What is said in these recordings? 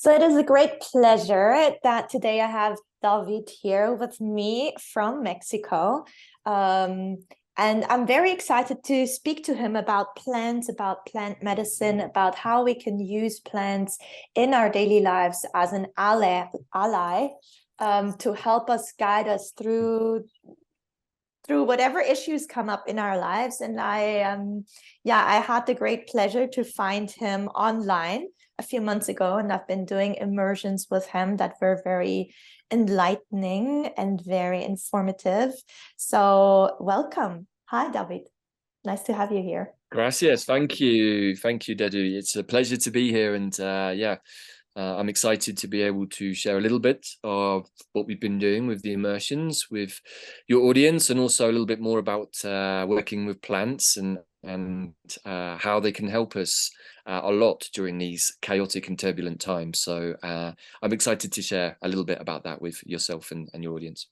So it is a great pleasure that today I have Davyd here with me from Mexico. Um, and I'm very excited to speak to him about plants, about plant medicine, about how we can use plants in our daily lives as an ally, to help us guide us through whatever issues come up in our lives. And I had the great pleasure to find him online a few months ago, and I've been doing immersions with him that were very enlightening and very informative. So welcome. Hi, David. Nice to have you here. Gracias. Thank you, Deddou. It's a pleasure to be here. And I'm excited to be able to share a little bit of what we've been doing with the immersions with your audience, and also a little bit more about working with plants and how they can help us a lot during these chaotic and turbulent times. So I'm excited to share a little bit about that with yourself and your audience.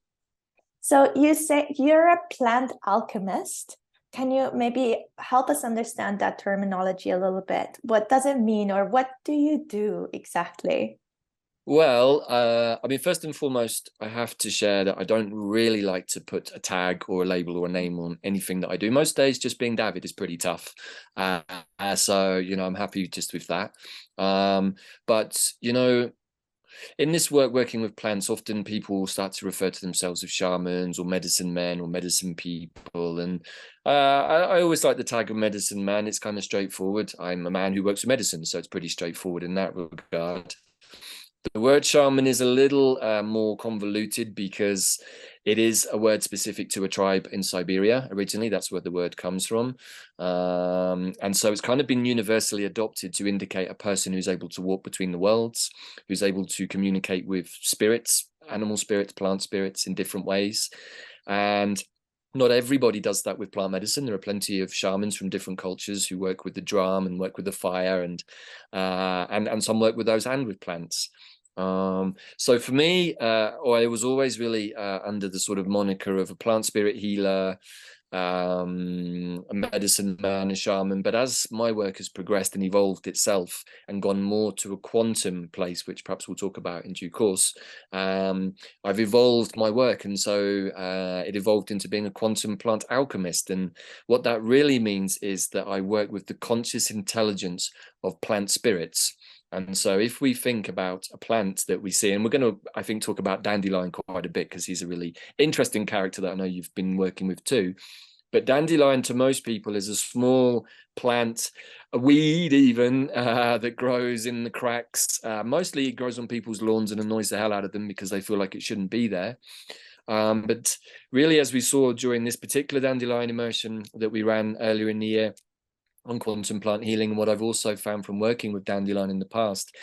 So you say you're a plant alchemist. Can you maybe help us understand that terminology a little bit? What does it mean, or what do you do exactly? Well, I mean, first and foremost, I have to share that I don't really like to put a tag or a label or a name on anything that I do. Most days, just being Davyd is pretty tough. So, I'm happy just with that. But, in this work, working with plants, often people start to refer to themselves as shamans or medicine men or medicine people. And I always like the tag of medicine man. It's kind of straightforward. I'm a man who works with medicine, so it's pretty straightforward in that regard. The word shaman is a little more convoluted because it is a word specific to a tribe in Siberia. Originally, that's where the word comes from. And so it's kind of been universally adopted to indicate a person who's able to walk between the worlds, who's able to communicate with spirits, animal spirits, plant spirits in different ways. And not everybody does that with plant medicine. There are plenty of shamans from different cultures who work with the drum and work with the fire, and some work with those and with plants. So for me, I was always really under the sort of moniker of a plant spirit healer, a medicine man, a shaman. But as my work has progressed and evolved itself and gone more to a quantum place, which perhaps we'll talk about in due course, I've evolved my work. And so it evolved into being a quantum plant alchemist. And what that really means is that I work with the conscious intelligence of plant spirits. And so if we think about a plant that we see, and we're going to, I think, talk about dandelion quite a bit because he's a really interesting character that I know you've been working with too. But dandelion to most people is a small plant, a weed even, that grows in the cracks. Mostly it grows on people's lawns and annoys the hell out of them because they feel like it shouldn't be there. But really, as we saw during this particular dandelion immersion that we ran earlier in the year, on quantum plant healing, and what I've also found from working with dandelion in the past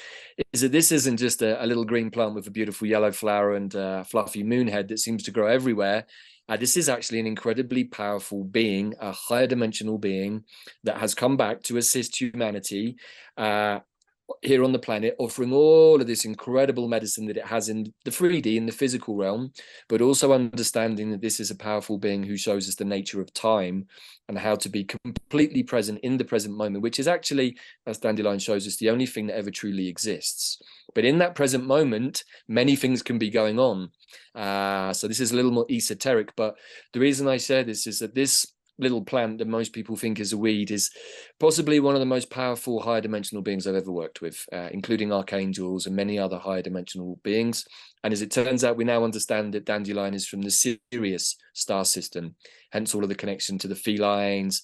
is that this isn't just a little green plant with a beautiful yellow flower and a fluffy moon head that seems to grow everywhere. This is actually an incredibly powerful being, a higher dimensional being that has come back to assist humanity here on the planet, offering all of this incredible medicine that it has in the 3D, in the physical realm, but also understanding that this is a powerful being who shows us the nature of time and how to be completely present in the present moment, which is actually, as dandelion shows us, the only thing that ever truly exists. But in that present moment, many things can be going on. So this is a little more esoteric, but the reason I share this is that this little plant that most people think is a weed is possibly one of the most powerful higher dimensional beings I've ever worked with, including archangels and many other higher dimensional beings. And as it turns out, we now understand that dandelion is from the Sirius star system, hence all of the connection to the felines,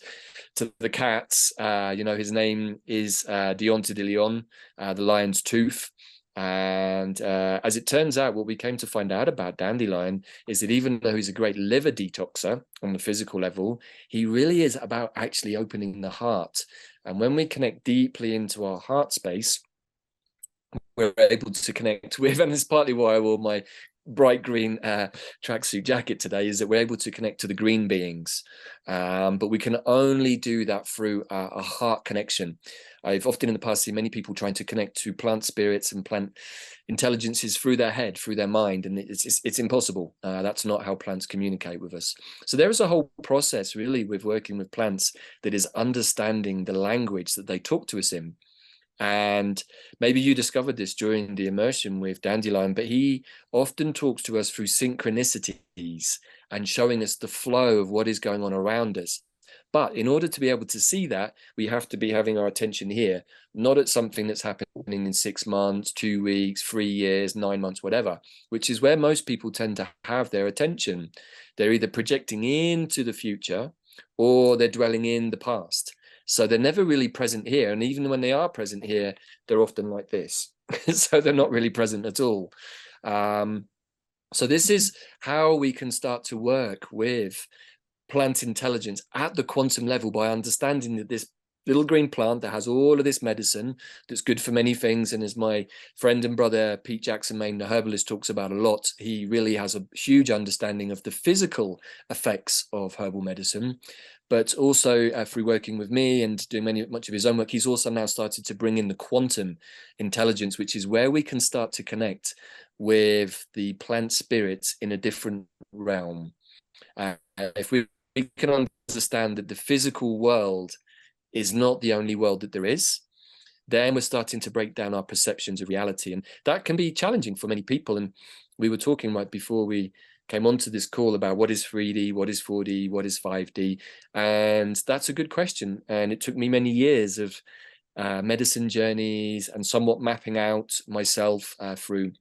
to the cats. His name is Diente de Leon, the lion's tooth. And as it turns out, what we came to find out about dandelion is that even though he's a great liver detoxer on the physical level, he really is about actually opening the heart. And when we connect deeply into our heart space, we're able to connect with, and it's partly why I wore my bright green tracksuit jacket today, is that we're able to connect to the green beings, but we can only do that through a heart connection. I've often in the past seen many people trying to connect to plant spirits and plant intelligences through their head, through their mind, and it's impossible. That's not how plants communicate with us. So there is a whole process really with working with plants that is understanding the language that they talk to us in. And maybe you discovered this during the immersion with Dandelion, but he often talks to us through synchronicities and showing us the flow of what is going on around us. But in order to be able to see that, we have to be having our attention here, not at something that's happening in 6 months, 2 weeks, 3 years, 9 months, whatever, which is where most people tend to have their attention. They're either projecting into the future or they're dwelling in the past. So they're never really present here. And even when they are present here, they're often like this. So they're not really present at all. So this is how we can start to work with plant intelligence at the quantum level, by understanding that this little green plant that has all of this medicine that's good for many things, and as my friend and brother Pete Jackson Main, the herbalist, talks about a lot, he really has a huge understanding of the physical effects of herbal medicine. But also through working with me and doing much of his own work, he's also now started to bring in the quantum intelligence, which is where we can start to connect with the plant spirits in a different realm. If we can understand that the physical world is not the only world that there is, then we're starting to break down our perceptions of reality. And that can be challenging for many people. And we were talking right before we came onto this call about what is 3D, what is 4D, what is 5D. And that's a good question. And it took me many years of medicine journeys and somewhat mapping out myself through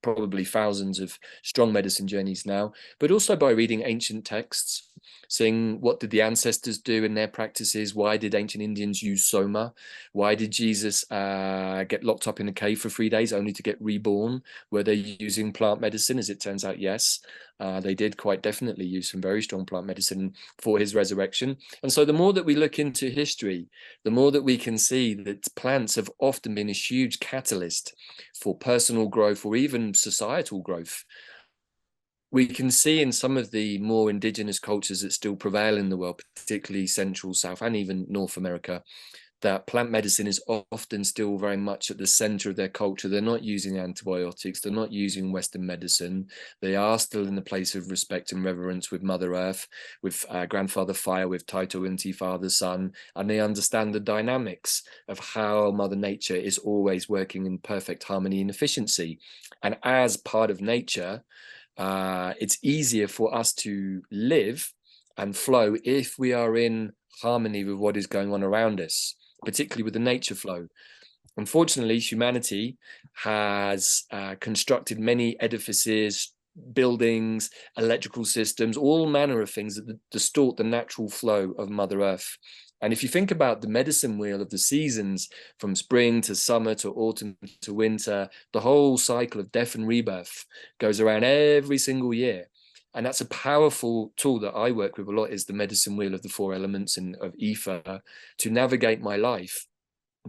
probably thousands of strong medicine journeys now, but also by reading ancient texts, seeing what did the ancestors do in their practices. Why did ancient Indians use soma? Why did Jesus get locked up in a cave for 3 days only to get reborn? Were they using plant medicine? As it turns out, yes, they did quite definitely use some very strong plant medicine for his resurrection. And so the more that we look into history, the more that we can see that plants have often been a huge catalyst for personal growth or even societal growth. We can see in some of the more indigenous cultures that still prevail in the world, particularly Central, South, and even North America, that plant medicine is often still very much at the center of their culture. They're not using antibiotics. They're not using Western medicine. They are still in a place of respect and reverence with Mother Earth, with Grandfather Fire, with Taito Inti, Father Sun, and they understand the dynamics of how Mother Nature is always working in perfect harmony and efficiency. And as part of nature, it's easier for us to live and flow if we are in harmony with what is going on around us, particularly with the nature flow. Unfortunately, humanity has constructed many edifices, buildings, electrical systems, all manner of things that distort the natural flow of Mother Earth. And if you think about the medicine wheel of the seasons, from spring to summer to autumn to winter, the whole cycle of death and rebirth goes around every single year. And that's a powerful tool that I work with a lot, is the medicine wheel of the 4 elements and of ether, to navigate my life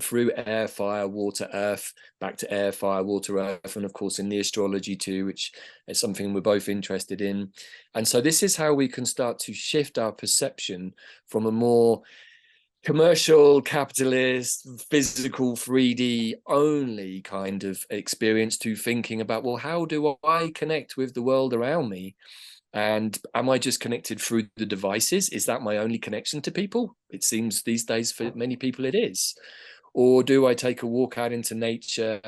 through air, fire, water, earth, back to air, fire, water, earth, and of course in the astrology too, which is something we're both interested in. And so this is how we can start to shift our perception from a more commercial, capitalist, physical, 3D only kind of experience to thinking about, well, how do I connect with the world around me? And am I just connected through the devices? Is that my only connection to people? It seems these days for many people it is. Or do I take a walk out into nature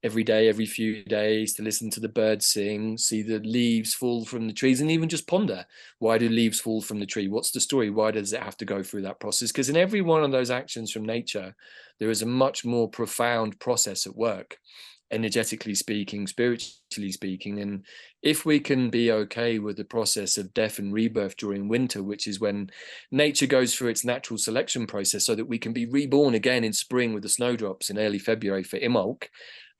every day, every few days, to listen to the birds sing, see the leaves fall from the trees, and even just ponder, why do leaves fall from the tree? What's the story? Why does it have to go through that process? Because in every one of those actions from nature, there is a much more profound process at work, energetically speaking, spiritually speaking. And if we can be okay with the process of death and rebirth during winter, which is when nature goes through its natural selection process so that we can be reborn again in spring with the snowdrops in early February for Imbolc,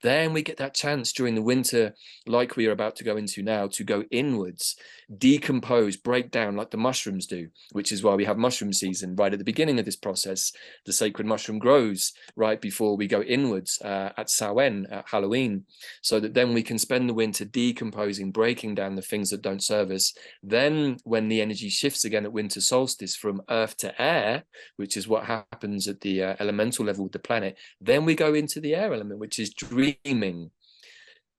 then we get that chance during the winter, like we are about to go into now, to go inwards, decompose, break down like the mushrooms do, which is why we have mushroom season right at the beginning of this process. The sacred mushroom grows right before we go inwards at Samhain, at Halloween, so that then we can spend the winter decomposing, breaking down the things that don't serve us. Then when the energy shifts again at winter solstice from earth to air, which is what happens at the elemental level with the planet, then we go into the air element, which is dreaming,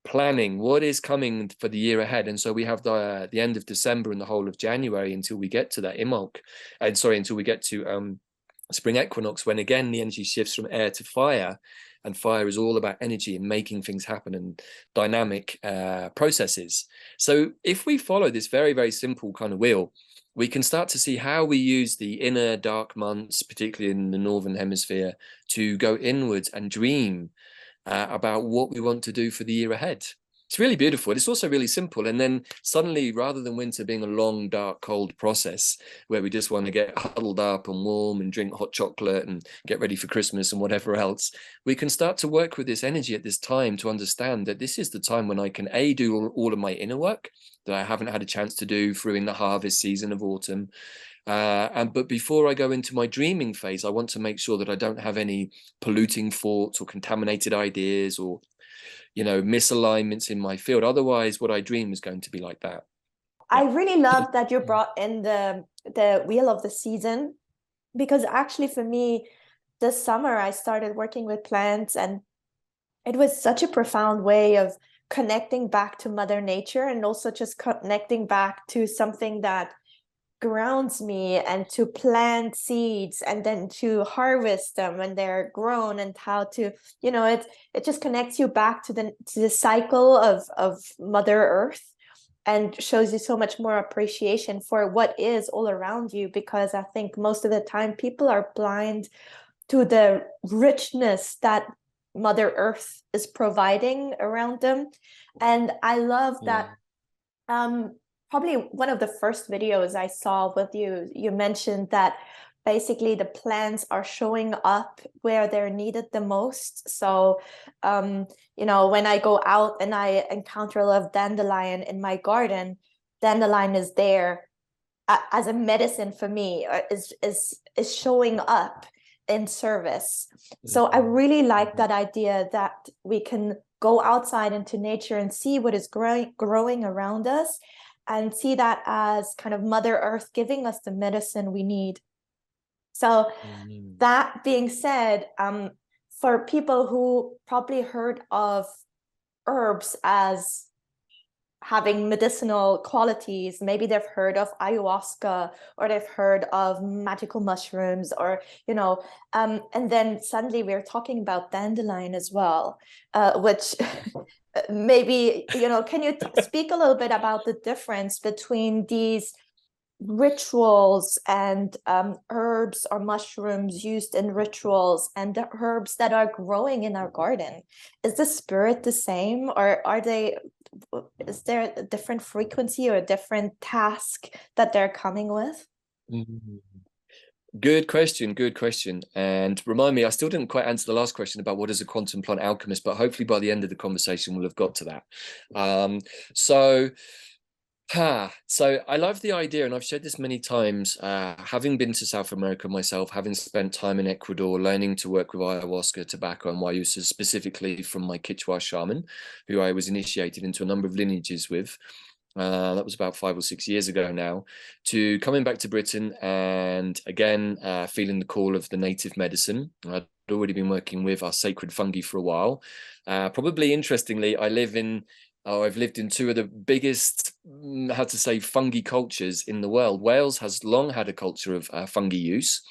planning what is coming for the year ahead. And so we have the end of December and the whole of January until we get to that Imbolc, and sorry, until we get to spring equinox, when again the energy shifts from air to fire, and fire is all about energy and making things happen and dynamic processes. So if we follow this very, very simple kind of wheel, we can start to see how we use the inner dark months, particularly in the northern hemisphere, to go inwards and dream about what we want to do for the year ahead. It's really beautiful. It's also really simple. And then suddenly, rather than winter being a long, dark, cold process where we just want to get huddled up and warm and drink hot chocolate and get ready for Christmas and whatever else, we can start to work with this energy at this time to understand that this is the time when I can do all of my inner work that I haven't had a chance to do through in the harvest season of autumn. But before I go into my dreaming phase, I want to make sure that I don't have any polluting thoughts or contaminated ideas or misalignments in my field. Otherwise, what I dream is going to be like that. I really love that you brought in the wheel of the season, because actually for me, this summer I started working with plants, and it was such a profound way of connecting back to Mother Nature, and also just connecting back to something that grounds me, and to plant seeds and then to harvest them when they're grown, and how to, it just connects you back to the cycle of Mother Earth, and shows you so much more appreciation for what is all around you. Because I think most of the time people are blind to the richness that Mother Earth is providing around them. And I love that probably one of the first videos I saw with you, you mentioned that basically the plants are showing up where they're needed the most. So, when I go out and I encounter a lot of dandelion in my garden, dandelion is there as a medicine for me, is showing up in service. So I really like that idea that we can go outside into nature and see what is growing around us, and see that as kind of Mother Earth giving us the medicine we need. So that being said, for people who probably heard of herbs as having medicinal qualities, maybe they've heard of ayahuasca, or they've heard of magical mushrooms, or and then suddenly we're talking about dandelion as well, which maybe can you speak a little bit about the difference between these rituals and herbs or mushrooms used in rituals, and the herbs that are growing in our garden? Is the spirit the same, or is there a different frequency or a different task that they're coming with? Good question. And remind me, I still didn't quite answer the last question about what is a quantum plant alchemist, but hopefully by the end of the conversation we'll have got to that. So I love the idea, and I've shared this many times, having been to South America myself, having spent time in Ecuador, learning to work with ayahuasca, tobacco, and guayusa, specifically from my Quechua shaman, who I was initiated into a number of lineages with. That was about 5 or 6 years ago now, to coming back to Britain and again feeling the call of the native medicine. I'd already been working with our sacred fungi for a while. Probably interestingly, I've lived in two of the biggest, fungi cultures in the world. Wales has long had a culture of fungi use,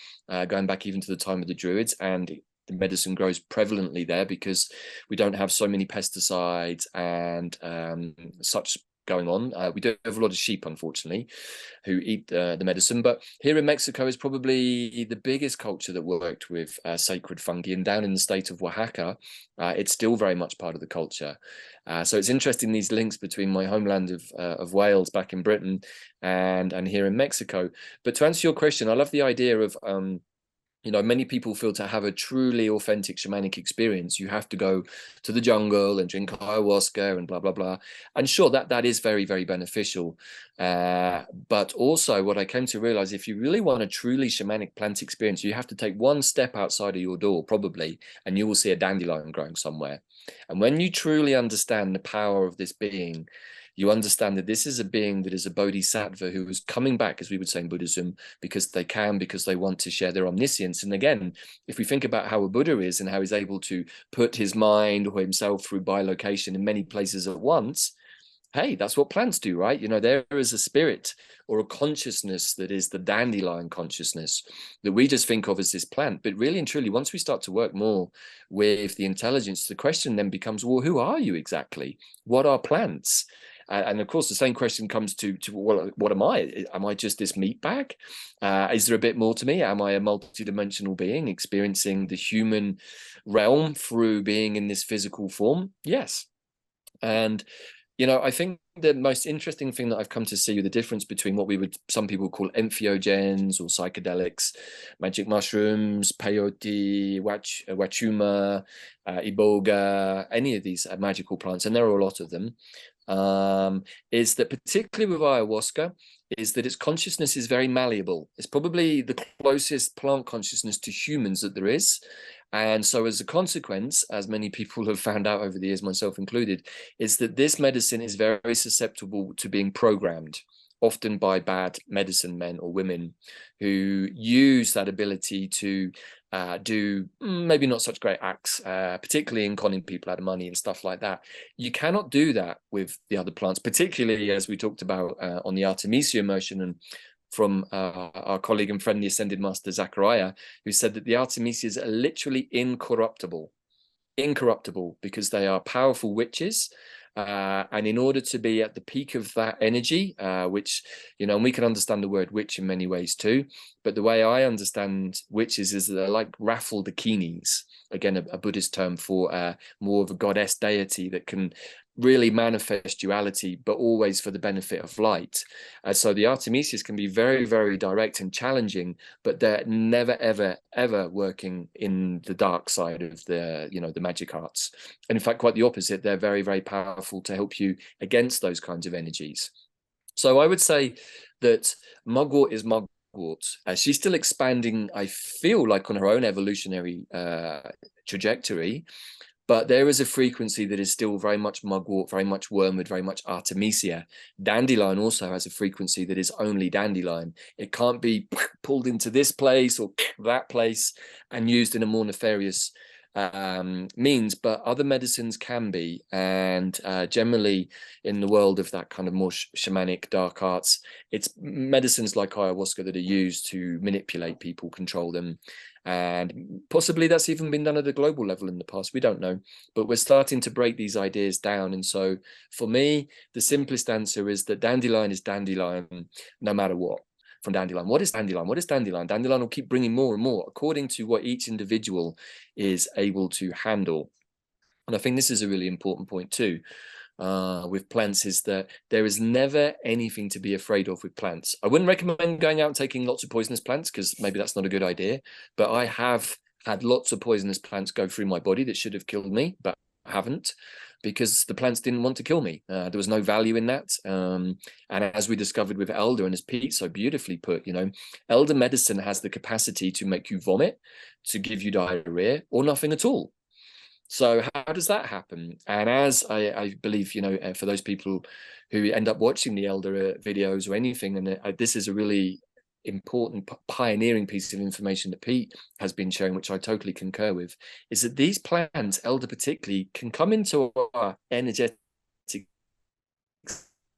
going back even to the time of the Druids, and the medicine grows prevalently there because we don't have so many pesticides and such going on. We do have a lot of sheep, unfortunately, who eat the medicine. But here in Mexico is probably the biggest culture that worked with sacred fungi. And down in the state of Oaxaca, it's still very much part of the culture. So it's interesting, these links between my homeland of Wales back in Britain and here in Mexico. But to answer your question, I love the idea of many people feel to have a truly authentic shamanic experience, you have to go to the jungle and drink ayahuasca and blah, blah, blah. And sure, that is very, very beneficial. But also what I came to realize, if you really want a truly shamanic plant experience, you have to take one step outside of your door, probably, and you will see a dandelion growing somewhere. And when you truly understand the power of this being, you understand that this is a being that is a bodhisattva who is coming back, as we would say in Buddhism, because they want to share their omniscience. And again, if we think about how a Buddha is and how he's able to put his mind or himself through bilocation in many places at once, hey, that's what plants do, right? You know, there is a spirit or a consciousness that is the dandelion consciousness that we just think of as this plant. But really and truly, once we start to work more with the intelligence, the question then becomes, well, who are you exactly? What are plants? And of course, the same question comes to what am I? Am I just this meat bag? Is there a bit more to me? Am I a multidimensional being experiencing the human realm through being in this physical form? Yes. And you know, I think the most interesting thing that I've come to see the difference between what we would some people call entheogens or psychedelics, magic mushrooms, peyote, wachuma, iboga, any of these magical plants, and there are a lot of them, is that particularly with ayahuasca, is that its consciousness is very malleable. It's probably the closest plant consciousness to humans that there is. And so as a consequence, as many people have found out over the years, myself included, is that this medicine is very susceptible to being programmed, often by bad medicine men or women who use that ability to do maybe not such great acts, particularly in conning people out of money and stuff like that. You cannot do that with the other plants, particularly as we talked about on the Artemisia immersion, and from our colleague and friend, the Ascended Master Zachariah, who said that the Artemisias are literally incorruptible because they are powerful witches. And in order to be at the peak of that energy, which, you know, and we can understand the word witch in many ways too, but the way I understand witches is that they're like raffle dakinis, again, a Buddhist term for more of a goddess deity that can really manifest duality, but always for the benefit of light. So the Artemisias can be very, very direct and challenging, but they're never, ever, ever working in the dark side of the, you know, the magic arts. And in fact, quite the opposite. They're very, very powerful to help you against those kinds of energies. So I would say that mugwort is mugwort. She's still expanding, I feel like, on her own evolutionary trajectory. But there is a frequency that is still very much mugwort, very much wormwood, very much artemisia. Dandelion also has a frequency that is only dandelion. It can't be pulled into this place or that place and used in a more nefarious means, but other medicines can be. And generally in the world of that kind of more shamanic dark arts, it's medicines like ayahuasca that are used to manipulate people, control them. And possibly that's even been done at a global level in the past. We don't know, but we're starting to break these ideas down. And so for me, the simplest answer is that dandelion is dandelion, no matter what. From dandelion, what is dandelion? What is dandelion? Dandelion will keep bringing more and more according to what each individual is able to handle. And I think this is a really important point too. With plants, is that there is never anything to be afraid of with plants. I wouldn't recommend going out and taking lots of poisonous plants because maybe that's not a good idea, but I have had lots of poisonous plants go through my body that should have killed me, but haven't, because the plants didn't want to kill me. There was no value in that. And as we discovered with elder, and as Pete so beautifully put, you know, elder medicine has the capacity to make you vomit, to give you diarrhea, or nothing at all. So how does that happen? And as I believe, you know, for those people who end up watching the elder videos or anything, and this is a really important pioneering piece of information that Pete has been sharing, which I totally concur with, is that these plants, elder particularly, can come into our energetic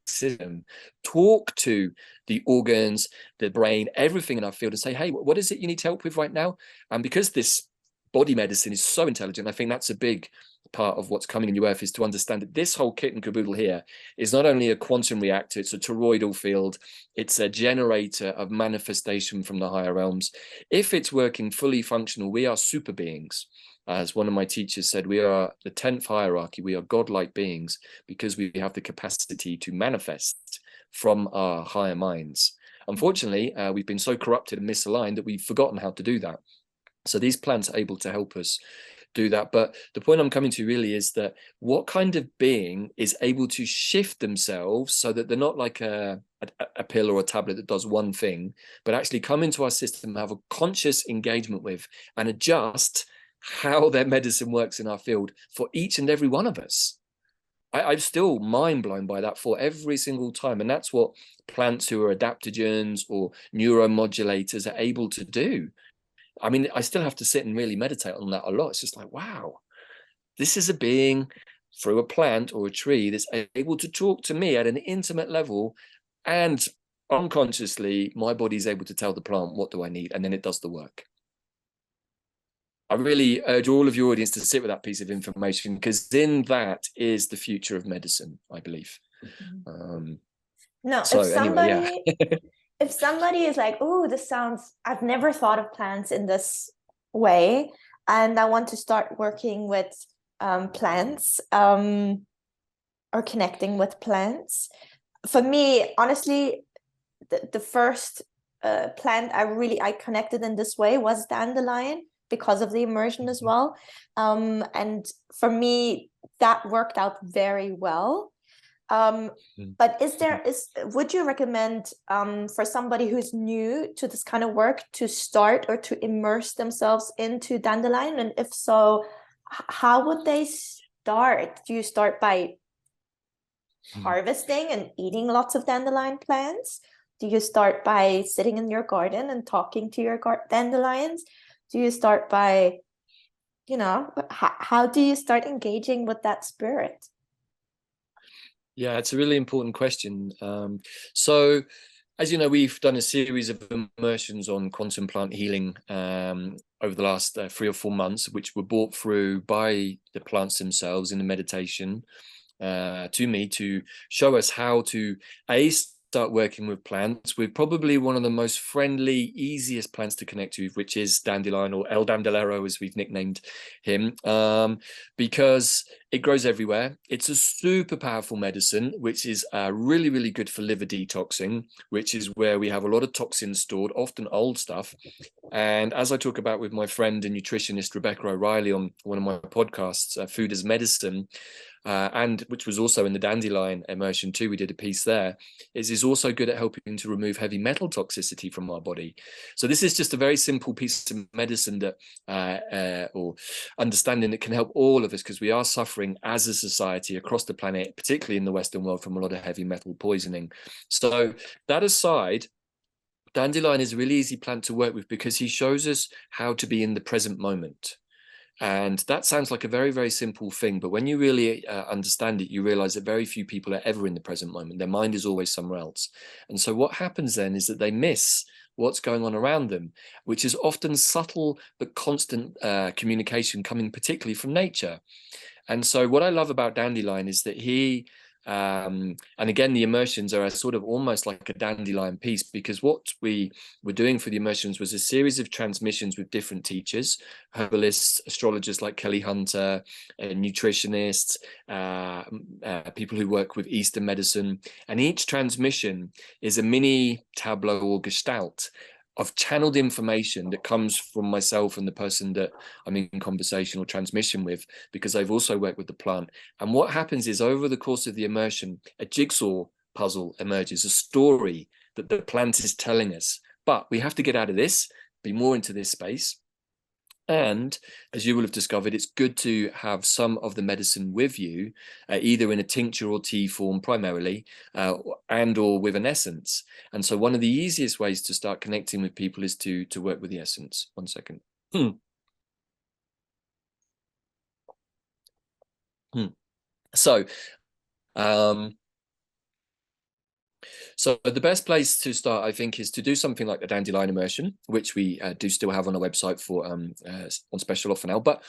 system, talk to the organs, the brain, everything in our field, and say, hey, what is it you need help with right now? And because this body medicine is so intelligent, I think that's a big part of what's coming in New Earth, is to understand that this whole kit and caboodle here is not only a quantum reactor, it's a toroidal field, it's a generator of manifestation from the higher realms. If it's working fully functional, we are super beings. As one of my teachers said, we are the 10th hierarchy. We are godlike beings because we have the capacity to manifest from our higher minds. Unfortunately, we've been so corrupted and misaligned that we've forgotten how to do that. So these plants are able to help us do that. But the point I'm coming to really is that what kind of being is able to shift themselves so that they're not like a pill or a tablet that does one thing, but actually come into our system, have a conscious engagement with, and adjust how their medicine works in our field for each and every one of us. I'm still mind blown by that for every single time. And that's what plants who are adaptogens or neuromodulators are able to do. I mean, I still have to sit and really meditate on that a lot. It's just like, wow, this is a being through a plant or a tree that's able to talk to me at an intimate level, and unconsciously my body is able to tell the plant what do I need, and then it does the work. I really urge all of your audience to sit with that piece of information, because in that is the future of medicine, I believe. No, so if somebody anyway, yeah. if somebody is like, oh, this sounds, I've never thought of plants in this way, and I want to start working with plants, or connecting with plants. For me, honestly, the first plant I connected in this way was dandelion, because of the immersion as well. And for me, that worked out very well. But would you recommend for somebody who's new to this kind of work to start or to immerse themselves into dandelion? And if so, how would they start? Do you start by harvesting and eating lots of dandelion plants? Do you start by sitting in your garden and talking to your dandelions? Do you start by, how do you start engaging with that spirit? Yeah, it's a really important question. So, as you know, we've done a series of immersions on quantum plant healing over the last 3 or 4 months, which were brought through by the plants themselves in the meditation to me to show us how to start working with plants with probably one of the most friendly, easiest plants to connect to, which is dandelion, or El Dandelero as we've nicknamed him, because it grows everywhere. It's a super powerful medicine, which is really, really good for liver detoxing, which is where we have a lot of toxins stored, often old stuff. And as I talk about with my friend and nutritionist Rebecca O'Reilly on one of my podcasts, Food as Medicine, and which was also in the dandelion immersion too, we did a piece there, is also good at helping to remove heavy metal toxicity from our body. So this is just a very simple piece of medicine that, or understanding that can help all of us, because we are suffering as a society across the planet, particularly in the Western world, from a lot of heavy metal poisoning. So that aside, dandelion is a really easy plant to work with because he shows us how to be in the present moment. And that sounds like a very, very simple thing, but when you really understand it, you realize that very few people are ever in the present moment. Their mind is always somewhere else. And so what happens then is that they miss what's going on around them, which is often subtle but constant communication coming particularly from nature. And so what I love about dandelion is that he, and again, the immersions are a sort of almost like a dandelion piece, because what we were doing for the immersions was a series of transmissions with different teachers, herbalists, astrologers like Kelly Hunter, nutritionists, people who work with Eastern medicine. And each transmission is a mini tableau or gestalt of channeled information that comes from myself and the person that I'm in conversation or transmission with, because they've also worked with the plant. And what happens is, over the course of the immersion, a jigsaw puzzle emerges, a story that the plant is telling us. But we have to get out of this, be more into this space. And as you will have discovered, it's good to have some of the medicine with you, either in a tincture or tea form primarily, and or with an essence. And so one of the easiest ways to start connecting with people is to work with the essence. 1 second. So, so the best place to start, I think, is to do something like the dandelion immersion, which we do still have on our website for on special offer now. But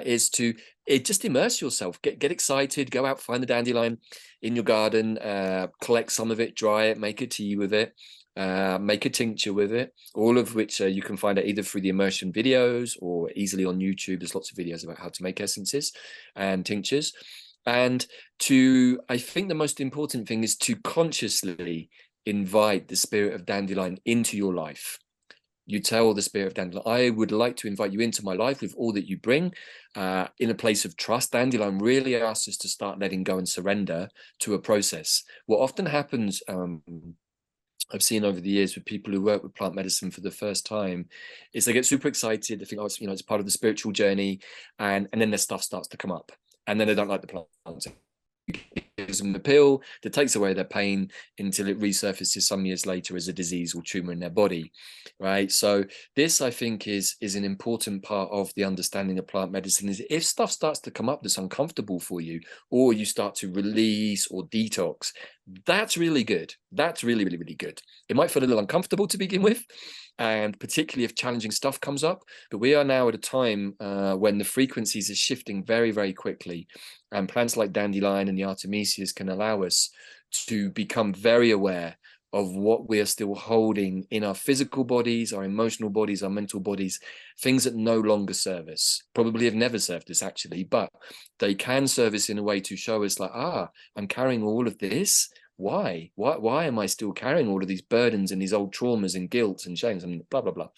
is to just immerse yourself, get excited, go out, find the dandelion in your garden, collect some of it, dry it, make a tea with it, make a tincture with it, all of which you can find out either through the immersion videos or easily on YouTube. There's lots of videos about how to make essences and tinctures. And I think the most important thing is to consciously invite the spirit of dandelion into your life. You tell the spirit of dandelion, I would like to invite you into my life with all that you bring, in a place of trust. Dandelion really asks us to start letting go and surrender to a process. What often happens, I've seen over the years with people who work with plant medicine for the first time, is they get super excited. They think, oh, it's part of the spiritual journey, and then their stuff starts to come up, and then they don't like the plants gives them a pill that takes away their pain until it resurfaces some years later as a disease or tumor in their body, right? So this, I think, is an important part of the understanding of plant medicine. Is if stuff starts to come up that's uncomfortable for you, or you start to release or detox, that's really good. That's really, really, really good. It might feel a little uncomfortable to begin with, and particularly if challenging stuff comes up. But we are now at a time when the frequencies are shifting very, very quickly. And plants like dandelion and the artemisias can allow us to become very aware of what we are still holding in our physical bodies, our emotional bodies, our mental bodies, things that no longer serve us, probably have never served us actually, but they can serve us in a way to show us like, I'm carrying all of this. Why am I still carrying all of these burdens and these old traumas and guilt and shames and blah, blah, blah.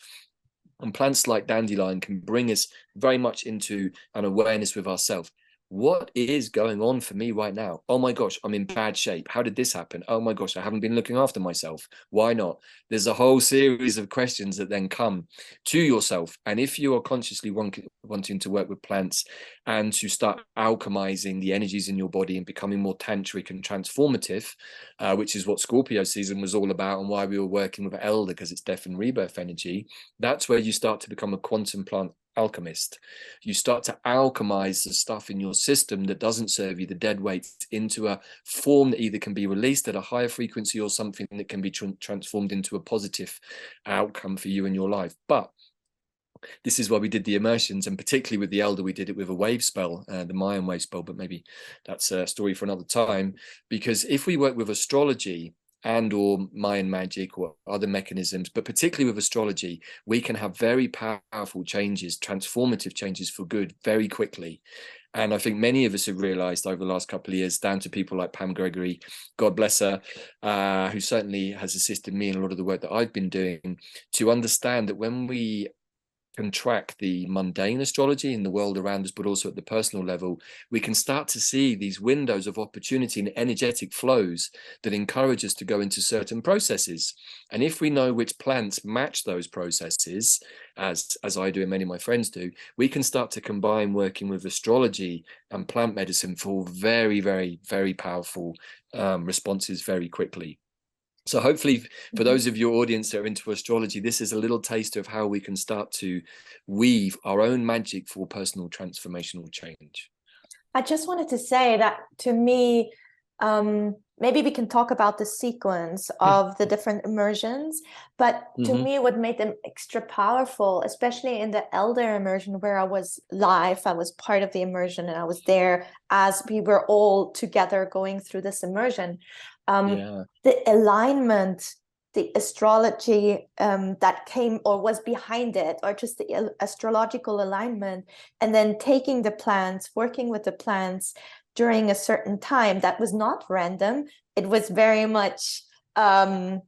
And plants like dandelion can bring us very much into an awareness with ourselves. What is going on for me right now? Oh my gosh, I'm in bad shape. How did this happen? Oh my gosh, I haven't been looking after myself. Why not? There's a whole series of questions that then come to yourself. And if you are consciously wanting to work with plants and to start alchemizing the energies in your body and becoming more tantric and transformative, which is what Scorpio season was all about and why we were working with Elder, because it's death and rebirth energy, that's where you start to become a quantum plant alchemist. You start to alchemize the stuff in your system that doesn't serve you, the dead weight, into a form that either can be released at a higher frequency or something that can be transformed into a positive outcome for you in your life. But this is why we did the immersions, and particularly with the Elder, we did it with a wave spell, the Mayan wave spell, but maybe that's a story for another time. Because if we work with astrology and or Mayan magic or other mechanisms, but particularly with astrology, we can have very powerful changes, transformative changes for good very quickly. And I think many of us have realized over the last couple of years, down to people like Pam Gregory, God bless her, who certainly has assisted me in a lot of the work that I've been doing, to understand that when we can track the mundane astrology in the world around us, but also at the personal level, we can start to see these windows of opportunity and energetic flows that encourage us to go into certain processes. And if we know which plants match those processes, as I do and many of my friends do, we can start to combine working with astrology and plant medicine for very, very, very powerful responses very quickly. So hopefully for those of your audience that are into astrology, this is a little taste of how we can start to weave our own magic for personal transformational change. I just wanted to say that to me, maybe we can talk about the sequence of the different immersions, but to me, what made them extra powerful, especially in the Elder immersion where I was live, I was part of the immersion and I was there as we were all together going through this immersion. The alignment, the astrology that came or was behind it, or just the astrological alignment, and then taking the plants, working with the plants during a certain time that was not random. It was very much, it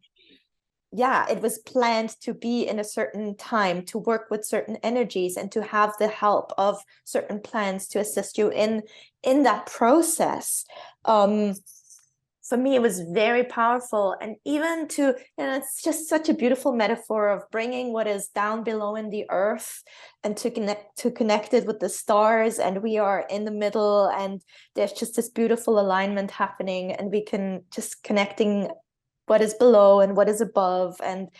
was planned to be in a certain time, to work with certain energies and to have the help of certain plants to assist you in that process. For me, it was very powerful. And even to, it's just such a beautiful metaphor of bringing what is down below in the earth and to connect it with the stars. And we are in the middle and there's just this beautiful alignment happening, and we can just connecting what is below and what is above, and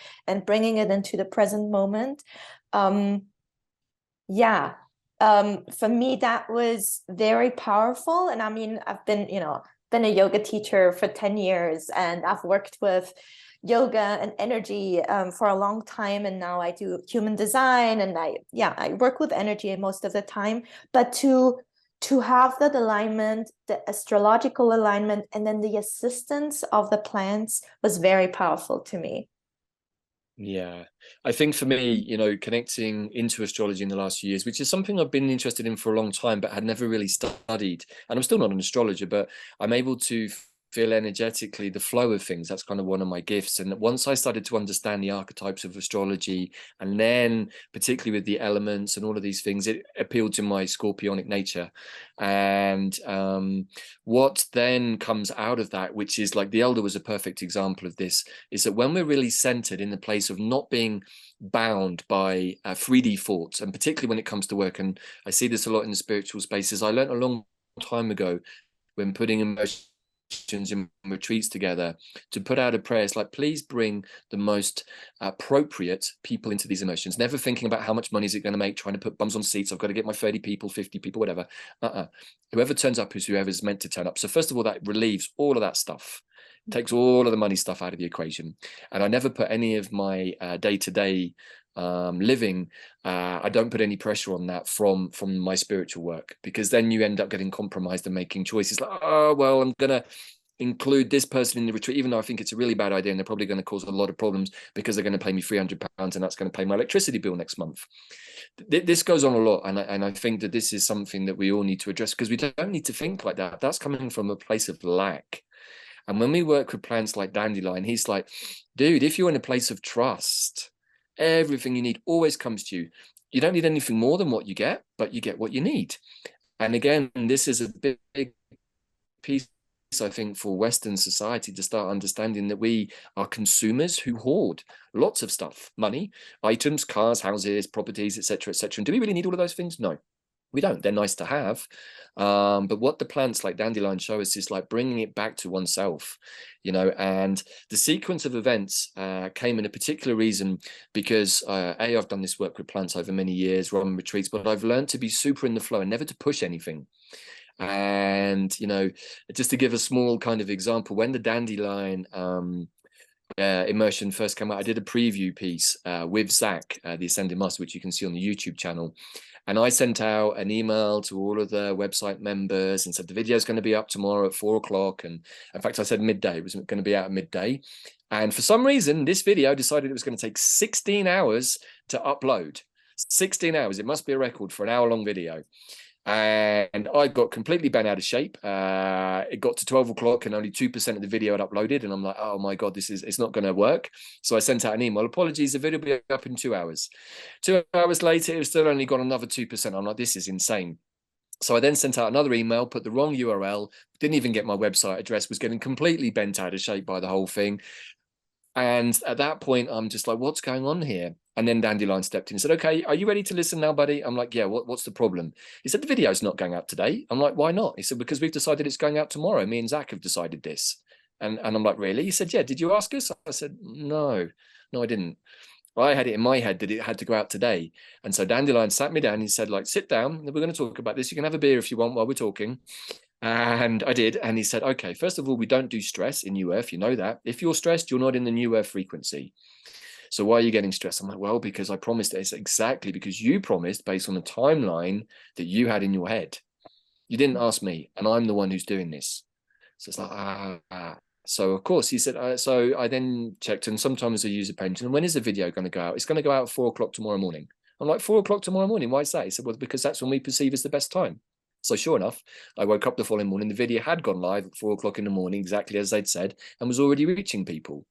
bringing it into the present moment. For me, that was very powerful. And I mean, I've been a yoga teacher for 10 years, and I've worked with yoga and energy for a long time, and now I do human design, and I work with energy most of the time. But to have that alignment, the astrological alignment, and then the assistance of the plants was very powerful to me. Yeah, I think for me, connecting into astrology in the last few years, which is something I've been interested in for a long time, but had never really studied. And I'm still not an astrologer, but I'm able to feel energetically the flow of things. That's kind of one of my gifts. And once I started to understand the archetypes of astrology, and then particularly with the elements and all of these things, it appealed to my scorpionic nature. And what then comes out of that, which is like the Elder was a perfect example of this, is that when we're really centered in the place of not being bound by 3D thoughts, and particularly when it comes to work, and I see this a lot in the spiritual spaces. I learned a long time ago, when putting emotions and retreats together to put out a prayer. It's like, please bring the most appropriate people into these immersions, never thinking about how much money is it going to make, trying to put bums on seats. I've got to get my 30 people, 50 people, whatever. Whoever turns up is whoever's meant to turn up. So first of all, that relieves all of that stuff, takes all of the money stuff out of the equation. And I never put any of my day-to-day living, I don't put any pressure on that from my spiritual work, because then you end up getting compromised and making choices like, oh well, I'm gonna include this person in the retreat, even though I think it's a really bad idea and they're probably going to cause a lot of problems because they're going to pay me £300 and that's going to pay my electricity bill next month. This goes on a lot, and I think that this is something that we all need to address, because we don't need to think like that. That's coming from a place of lack. And when we work with plants like Dandelion, he's like, dude, if you're in a place of trust, everything you need always comes to you. You don't need anything more than what you get, but you get what you need. And again, this is a big piece, I think, for Western society to start understanding that we are consumers who hoard lots of stuff: money, items, cars, houses, properties, etc., etc. And do we really need all of those things? No, we don't. They're nice to have. But what the plants like Dandelion show us is like bringing it back to oneself, and the sequence of events came in a particular reason because I've done this work with plants over many years, run retreats, but I've learned to be super in the flow and never to push anything. And, just to give a small kind of example, when the Dandelion immersion first came out, I did a preview piece with Zach, the Ascended Master, which you can see on the YouTube channel. And I sent out an email to all of the website members and said, the video is going to be up tomorrow at 4 o'clock. And in fact, I said midday. It was going to be out at midday. And for some reason, this video decided it was going to take 16 hours to upload. 16 hours. It must be a record for an hour-long video. And I got completely bent out of shape. It got to 12 o'clock and only 2% of the video had uploaded. And I'm like, oh my God, it's not going to work. So I sent out an email. Apologies, the video will be up in 2 hours. 2 hours later, it was still only got another 2%. I'm like, this is insane. So I then sent out another email, put the wrong URL, didn't even get my website address, was getting completely bent out of shape by the whole thing. And at that point, I'm just like, what's going on here? And then Dandelion stepped in and said, okay, are you ready to listen now, buddy? I'm like, yeah, what's the problem? He said, the video's not going out today. I'm like, why not? He said, because we've decided it's going out tomorrow. Me and Zach have decided this. And I'm like, really? He said, yeah, did you ask us? I said, no, I didn't. I had it in my head that it had to go out today. And so Dandelion sat me down and he said, like, sit down. We're going to talk about this. You can have a beer if you want while we're talking. And I did. And he said, okay, first of all, we don't do stress in New Earth. You know that. If you're stressed, you're not in the New Earth frequency. So why are you getting stressed? I'm like, well, because I promised it. It's exactly because you promised based on the timeline that you had in your head. You didn't ask me, and I'm the one who's doing this. So it's like, So of course he said, so I then checked, and sometimes I use a pension. And when is the video going to go out? It's going to go out at 4 o'clock tomorrow morning. I'm like, 4 o'clock tomorrow morning? Why is that? He said, well, because that's when we perceive as the best time. So sure enough, I woke up the following morning. The video had gone live at 4 o'clock in the morning, exactly as they'd said, and was already reaching people.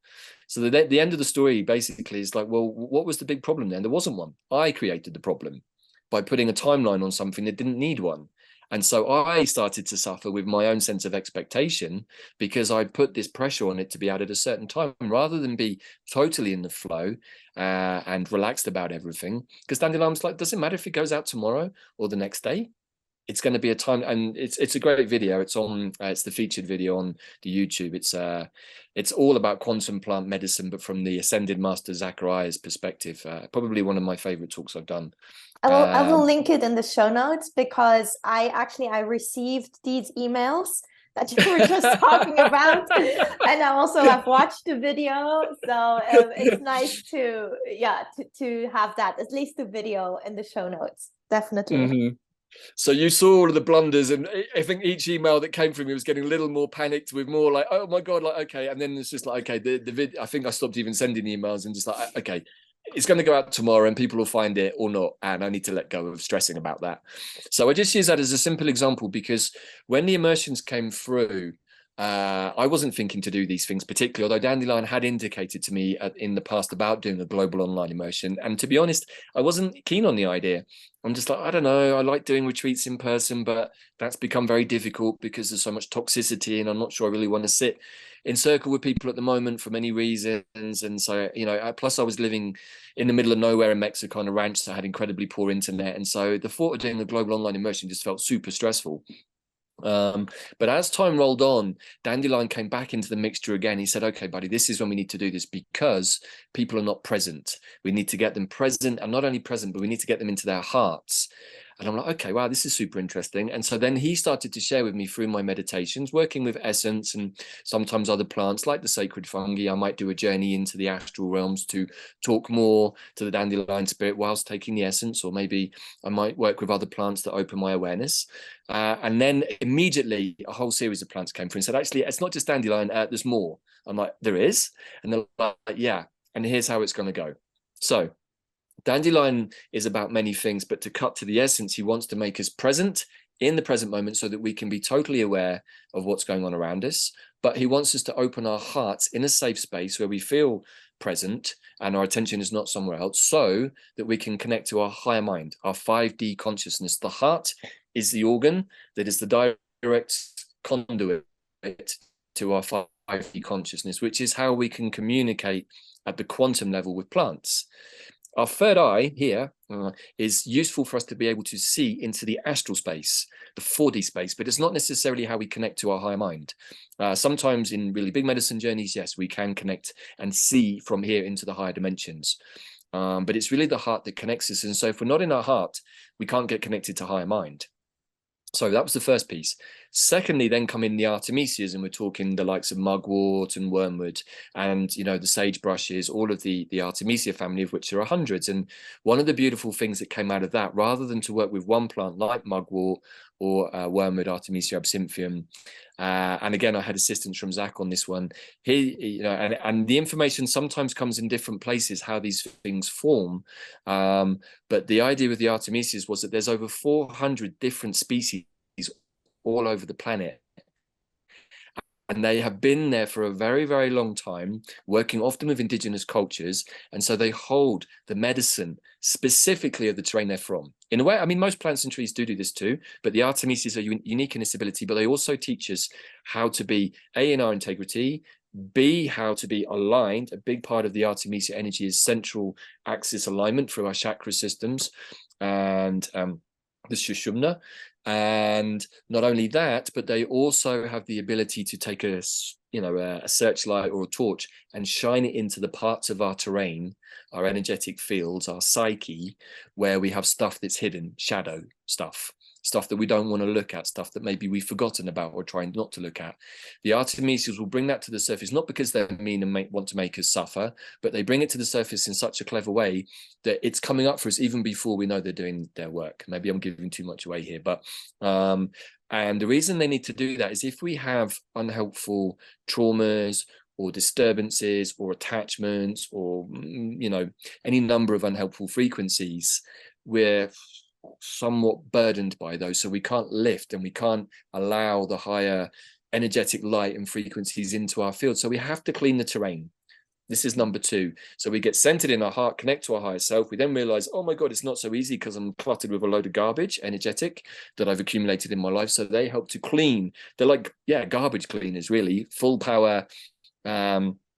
So the end of the story basically is like, well, what was the big problem then? There wasn't one. I created the problem by putting a timeline on something that didn't need one. And so I started to suffer with my own sense of expectation because I put this pressure on it to be out at a certain time rather than be totally in the flow and relaxed about everything. Because Dandelion's like, doesn't matter if it goes out tomorrow or the next day. It's going to be a time, and it's a great video. It's on it's the featured video on the YouTube. It's all about quantum plant medicine, but from the Ascended Master Zachariah's perspective. Probably one of my favorite talks I've done. I will link it in the show notes because I received these emails that you were just talking about, and I also have watched the video. So it's nice to have that, at least the video in the show notes. Definitely. Mm-hmm. So you saw all of the blunders, and I think each email that came from me was getting a little more panicked, with more like, oh my God, like, okay. And then it's just like, okay, the video, I think I stopped even sending emails and just like, okay, it's going to go out tomorrow and people will find it or not. And I need to let go of stressing about that. So I just use that as a simple example because when the immersions came through, I wasn't thinking to do these things particularly, although Dandelion had indicated to me in the past about doing a global online immersion. And to be honest, I wasn't keen on the idea. I'm just like, I don't know, I like doing retreats in person, but that's become very difficult because there's so much toxicity and I'm not sure I really want to sit in circle with people at the moment for many reasons. And so, plus I was living in the middle of nowhere in Mexico on a ranch, so I had incredibly poor internet. And so the thought of doing a global online immersion just felt super stressful. But as time rolled on, dandelion came back into the mixture again. He said, okay, buddy, this is when we need to do this because people are not present. We need to get them present, and not only present, but we need to get them into their hearts. And I'm like, okay, wow, this is super interesting. And so then he started to share with me through my meditations, working with essence and sometimes other plants like the sacred fungi. I might do a journey into the astral realms to talk more to the dandelion spirit whilst taking the essence, or maybe I might work with other plants that open my awareness. And then immediately a whole series of plants came through and said, actually, it's not just dandelion, there's more. I'm like, there is? And they're like, yeah, and here's how it's going to go. So dandelion is about many things, but to cut to the essence, he wants to make us present in the present moment so that we can be totally aware of what's going on around us. But he wants us to open our hearts in a safe space where we feel present and our attention is not somewhere else, so that we can connect to our higher mind, our 5D consciousness. The heart is the organ that is the direct conduit to our 5D consciousness, which is how we can communicate at the quantum level with plants. Our third eye here is useful for us to be able to see into the astral space, the 4D space, but it's not necessarily how we connect to our higher mind. Sometimes in really big medicine journeys, yes, we can connect and see from here into the higher dimensions. But it's really the heart that connects us. And so if we're not in our heart, we can't get connected to higher mind. So that was the first piece. Secondly, then come in the artemisias, and we're talking the likes of mugwort and wormwood and, you know, the sagebrushes, all of the artemisia family, of which there are hundreds. And one of the beautiful things that came out of that, rather than to work with one plant like mugwort or wormwood, Artemisia absinthium, and again, I had assistance from Zach on this one. You know, and the information sometimes comes in different places, how these things form. But the idea with the artemisias was that there's over 400 different species all over the planet. And they have been there for a very, very long time, working often with indigenous cultures. And so they hold the medicine specifically of the terrain they're from. In a way, I mean, most plants and trees do this too, but the artemisias are unique in this ability, but they also teach us how to be, A, in our integrity, B, how to be aligned. A big part of the artemisia energy is central axis alignment through our chakra systems and the Shushumna. And not only that, but they also have the ability to take a searchlight or a torch and shine it into the parts of our terrain, our energetic fields, our psyche, where we have stuff that's hidden, shadow stuff that we don't want to look at, stuff that maybe we've forgotten about or trying not to look at. The artemisias will bring that to the surface, not because they're mean and want to make us suffer, but they bring it to the surface in such a clever way that it's coming up for us even before we know they're doing their work. Maybe I'm giving too much away here, but and the reason they need to do that is if we have unhelpful traumas or disturbances or attachments or, you know, any number of unhelpful frequencies, we're somewhat burdened by those. So we can't lift and we can't allow the higher energetic light and frequencies into our field. So we have to clean the terrain. This is number 2. So we get centered in our heart, connect to our higher self. We then realize, oh my God, it's not so easy because I'm cluttered with a load of garbage, energetic, that I've accumulated in my life. So they help to clean. They're like, yeah, garbage cleaners, really, full power, high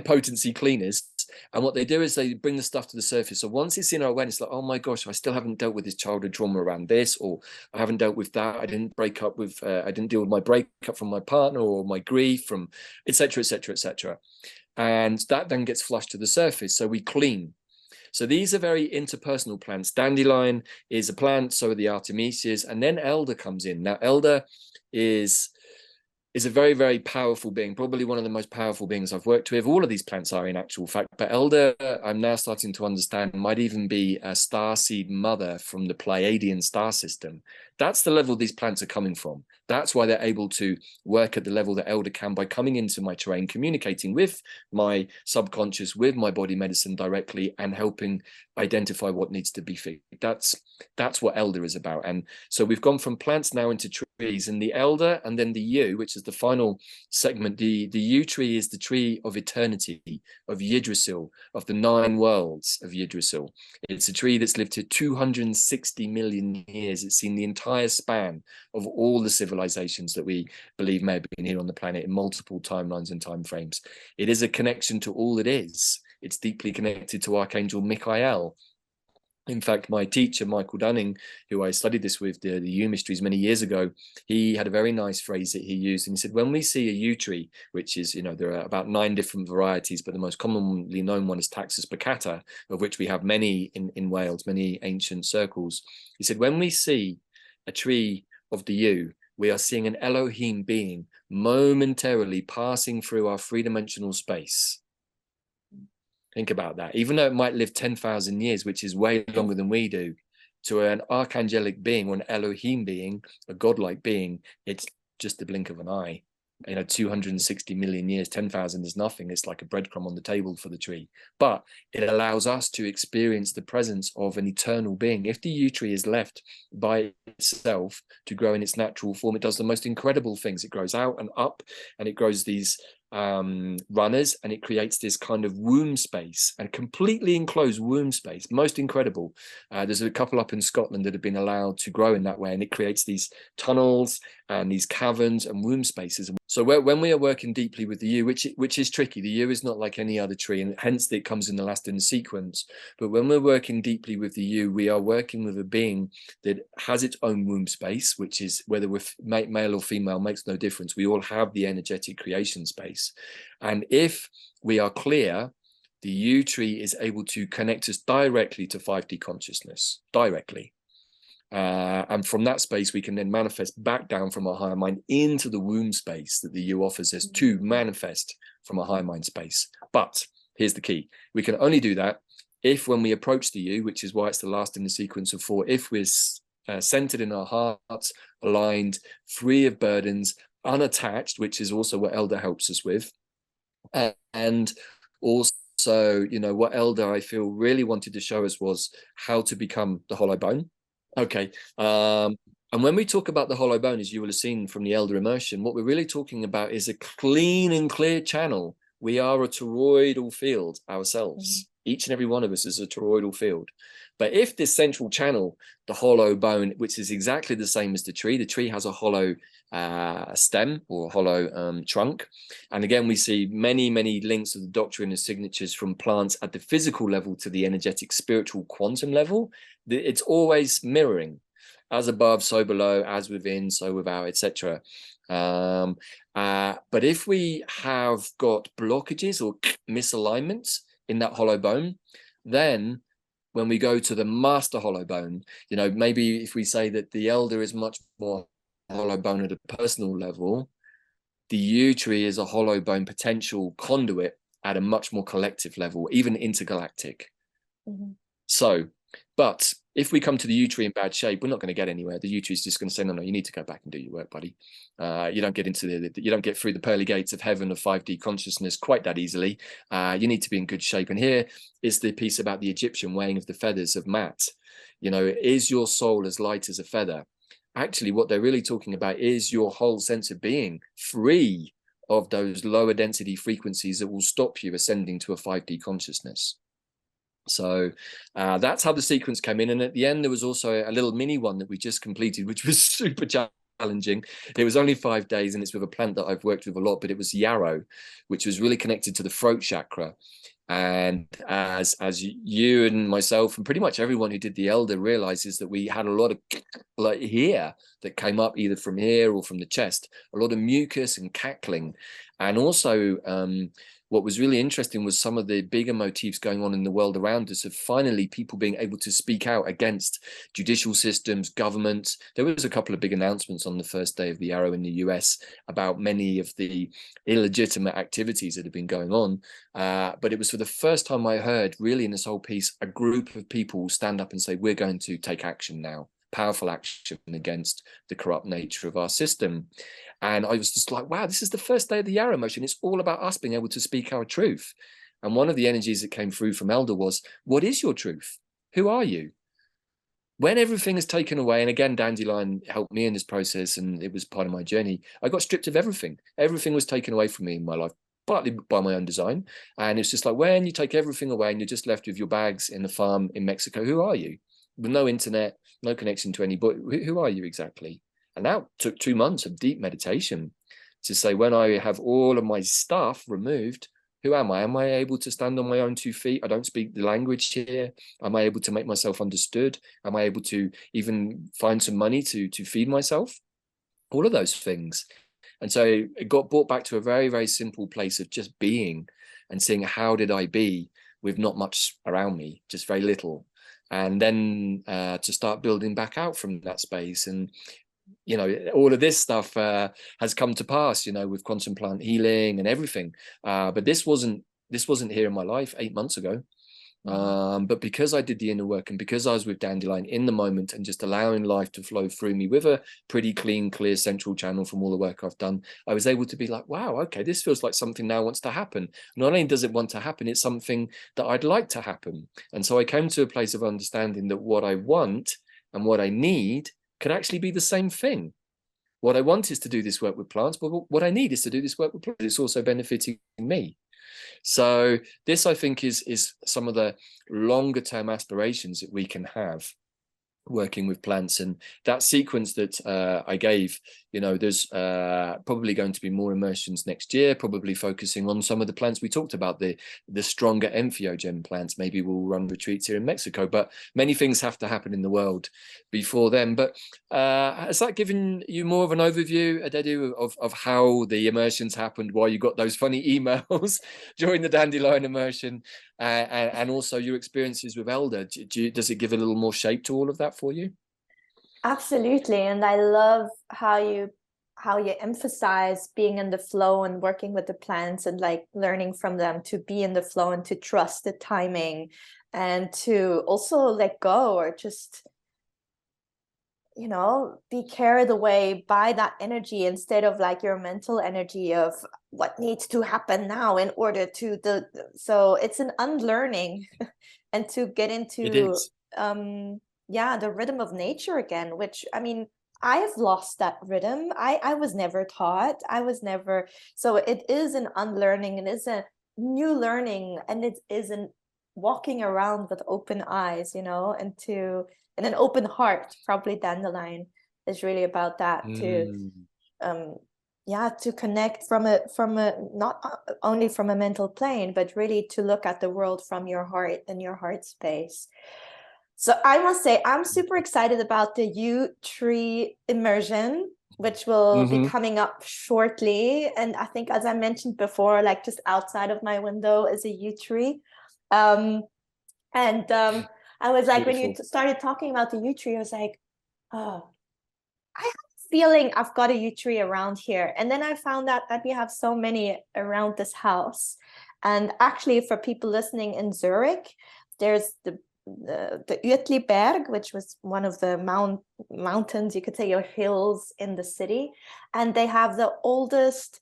potency cleaners. And what they do is they bring the stuff to the surface. So once it's in our awareness, like, oh my gosh, I still haven't dealt with this childhood trauma around this, or I haven't dealt with that. I didn't deal with my breakup from my partner, or my grief from, etc., etc., etc. And that then gets flushed to the surface. So we clean. So these are very interpersonal plants. Dandelion is a plant, so are the artemisias, and then elder comes in. Now, elder is a very, very powerful being, probably one of the most powerful beings I've worked with. All of these plants are in actual fact, but elder, I'm now starting to understand, might even be a starseed mother from the Pleiadian star system. That's the level these plants are coming from. That's why they're able to work at the level that elder can, by coming into my terrain, communicating with my subconscious, with my body medicine directly, and helping identify what needs to be fixed. That's what elder is about. And so we've gone from plants now into trees, and the elder, and then the yew, which is the final segment. The yew tree is the tree of eternity, of Yggdrasil, of the 9 worlds of Yggdrasil. It's a tree that's lived to 260 million years. It's seen the entire span of all the civilizations that we believe may have been here on the planet in multiple timelines and time frames. It is a connection to all that is. It's deeply connected to Archangel Michael. In fact, my teacher, Michael Dunning, who I studied this with, the yew mysteries many years ago, he had a very nice phrase that he used. And he said, when we see a yew tree, which is, there are about 9 different varieties, but the most commonly known one is Taxus baccata, of which we have many in Wales, many ancient circles. He said, when we see a tree of the yew, we are seeing an Elohim being momentarily passing through our 3-dimensional space. Think about that. Even though it might live 10,000 years, which is way longer than we do, to an archangelic being or an Elohim being, a godlike being, it's just the blink of an eye. 260 million years, 10,000 is nothing. It's like a breadcrumb on the table for the tree. But it allows us to experience the presence of an eternal being. If the yew tree is left by itself to grow in its natural form, it does the most incredible things. It grows out and up, and it grows these runners, and it creates this kind of womb space, and completely enclosed womb space. Most incredible. There's a couple up in Scotland that have been allowed to grow in that way, and it creates these tunnels and these caverns and womb spaces. So when we are working deeply with the yew, which is tricky, the yew is not like any other tree, and hence it comes in the last in the sequence. But when we're working deeply with the yew, we are working with a being that has its own womb space, which is, whether we're male or female makes no difference. We all have the energetic creation space. And if we are clear, the yew tree is able to connect us directly to 5D consciousness, directly. And from that space, we can then manifest back down from our higher mind into the womb space that the yew offers us to manifest from a higher mind space. But here's the key. We can only do that if, when we approach the yew, which is why it's the last in the sequence of 4, if we're centered in our hearts, aligned, free of burdens, unattached, which is also what Elder helps us with. And also, what Elder, I feel, really wanted to show us was how to become the hollow bone. Okay. And when we talk about the hollow bone, as you will have seen from the Elder immersion, what we're really talking about is a clean and clear channel. We are a toroidal field ourselves. Each and every one of us is a toroidal field. But if this central channel, the hollow bone, which is exactly the same as the tree has a hollow stem or hollow trunk. And again, we see many, many links of the doctrine and signatures from plants at the physical level to the energetic, spiritual, quantum level. It's always mirroring, as above, so below, as within, so without, etc. But if we have got blockages or misalignments in that hollow bone, then when we go to the master hollow bone, maybe if we say that the Elder is much more hollow bone at a personal level, the yew tree is a hollow bone potential conduit at a much more collective level, even intergalactic. So, but if we come to the yew tree in bad shape, we're not going to get anywhere. The yew tree is just going to say, no, you need to go back and do your work, buddy. You don't get into you don't get through the pearly gates of heaven of 5D consciousness quite that easily. You need to be in good shape. And here is the piece about the Egyptian weighing of the feathers of Matt. Is your soul as light as a feather? Actually, what they're really talking about is your whole sense of being free of those lower density frequencies that will stop you ascending to a 5D consciousness. So that's how the sequence came in. And at the end, there was also a little mini one that we just completed, which was super challenging. It was only 5 days, and it's with a plant that I've worked with a lot, but it was yarrow, which was really connected to the throat chakra. And as you and myself and pretty much everyone who did the Elder realizes that we had a lot of like here that came up either from here or from the chest, a lot of mucus and cackling. And also what was really interesting was some of the bigger motifs going on in the world around us of finally people being able to speak out against judicial systems, governments. There was a couple of big announcements on the first day of the Arrow in the US about many of the illegitimate activities that have been going on. But it was for the first time I heard really in this whole piece, a group of people stand up and say, we're going to take action now, powerful action against the corrupt nature of our system. And I was just like, wow, this is the first day of the Yarrow motion. It's all about us being able to speak our truth. And one of the energies that came through from Elder was, what is your truth? Who are you? When everything is taken away, and again, Dandelion helped me in this process, and it was part of my journey, I got stripped of everything. Everything was taken away from me in my life, partly by my own design. And it's just like, when you take everything away and you're just left with your bags in the farm in Mexico, who are you? With no internet, no connection to anybody, who are you exactly? And that took 2 months of deep meditation to say, when I have all of my stuff removed, Who am I? Am I able to stand on my own 2 feet? I don't speak the language here. Am I able to make myself understood? Am I able to even find some money to feed myself? All of those things. And so it got brought back to a very, very simple place of just being and seeing how did I be with not much around me, just very little. And then to start building back out from that space. And you know, all of this stuff has come to pass, you know, with quantum plant healing and everything. But this wasn't here in my life 8 months ago. But because I did the inner work and because I was with Dandelion in the moment and just allowing life to flow through me with a pretty clean, clear central channel from all the work I've done, I was able to be like, wow, okay, this feels like something now wants to happen. Not only does it want to happen, it's something that I'd like to happen. And so I came to a place of understanding that what I want and what I need could actually be the same thing. What I want is to do this work with plants, but what I need is to do this work with plants. It's also benefiting me. So this, I think, is some of the longer term aspirations that we can have working with plants. And that sequence that I gave, you know, there's probably going to be more immersions next year, probably focusing on some of the plants we talked about, the stronger entheogen plants. Maybe we'll run retreats here in Mexico, but many things have to happen in the world before then. But has that given you more of an overview, Deddou, of how the immersions happened, why you got those funny emails during the dandelion immersion, and also your experiences with Elder? Does it give a little more shape to all of that for you? Absolutely. And I love how you emphasize being in the flow and working with the plants and like learning from them to be in the flow and to trust the timing and to also let go or just, you know, be carried away by that energy instead of like your mental energy of what needs to happen now in order to so it's an unlearning and to get into yeah, the rhythm of nature again, which I mean, I have lost that rhythm. I was never taught. I was never, so it is an unlearning and it's a new learning, and it isn't walking around with open eyes, you know, and an open heart. Probably Dandelion is really about that to yeah, to connect from a not only from a mental plane, but really to look at the world from your heart and your heart space. So I must say, I'm super excited about the yew tree immersion, which will be coming up shortly. And I think, as I mentioned before, like just outside of my window is a yew tree. I was like, Beautiful. when you started talking about the yew tree, I was like, oh, I have a feeling I've got a yew tree around here. And then I found out that we have so many around this house. And actually, for people listening in Zurich, there's the Uetliberg, which was one of the mountains, you could say, or hills in the city, and they have the oldest